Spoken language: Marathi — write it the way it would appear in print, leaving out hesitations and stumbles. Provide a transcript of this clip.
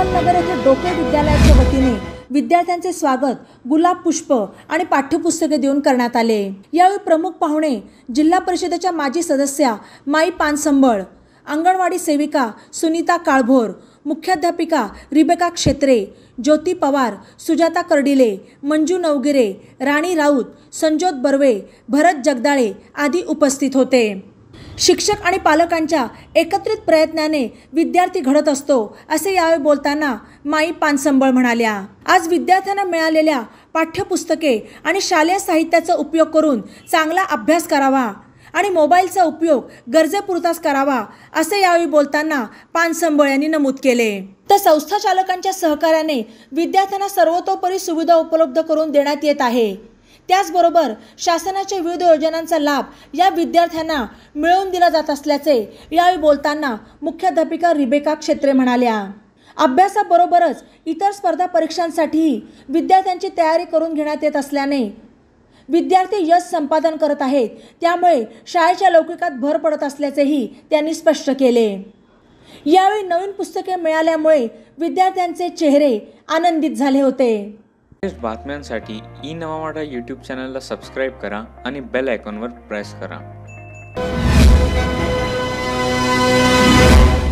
नगर येथे डोके विद्यालयाच्या वतीने विद्यार्थ्यांचे स्वागत गुलाब पुष्प आणि पाठ्यपुस्तके देऊन करण्यात आले। यावेळी प्रमुख पाहुणे जिल्हा परिषदेच्या माजी सदस्या माई पानसंबळ, अंगणवाडी सेविका सुनीता काळभोर, मुख्याध्यापिका रिबेका क्षेत्रे, ज्योती पवार, सुजाता कर्डिले, मंजू नवगिरे, राणी राऊत, संजोत बर्वे, भरत जगदाळे आदी उपस्थित होते। शिक्षक आणि पालकांच्या एकत्रित प्रयत्नाने विद्यार्थी घडत असतो असे यावेळी बोलताना माई पानसंबळ म्हणाल्या। आज विद्यार्थ्यांना मिळालेल्या पाठ्यपुस्तके आणि शालेय साहित्याचा उपयोग करून चांगला अभ्यास करावा आणि मोबाईलचा उपयोग गरजेपुरताच करावा असे यावेळी बोलताना पानसंबळ यांनी नमूद केले। तर संस्था चालकांच्या सहकार्याने विद्यार्थ्यांना सर्वतोपरी सुविधा उपलब्ध करून देण्यात येत आहे। त्याचबरोबर शासनाच्या विविध योजनांचा लाभ या विद्यार्थ्यांना मिळवून दिला जात असल्याचे यावेळी बोलताना मुख्याध्यापिका रिबेका क्षेत्रे म्हणाल्या। अभ्यासाबरोबरच इतर स्पर्धा परीक्षांसाठीही विद्यार्थ्यांची तयारी करून घेण्यात येत असल्याने विद्यार्थी यश संपादन करत आहेत, त्यामुळे शाळेच्या लौकिकात भर पडत असल्याचेही त्यांनी स्पष्ट केले। यावेळी नवीन पुस्तके मिळाल्यामुळे विद्यार्थ्यांचे चेहरे आनंदित झाले होते। बातम्यांसाठी ई नवा मराठा यूट्यूब चॅनलला सबस्क्राईब करा आणि बेल आयकॉनवर प्रेस करा।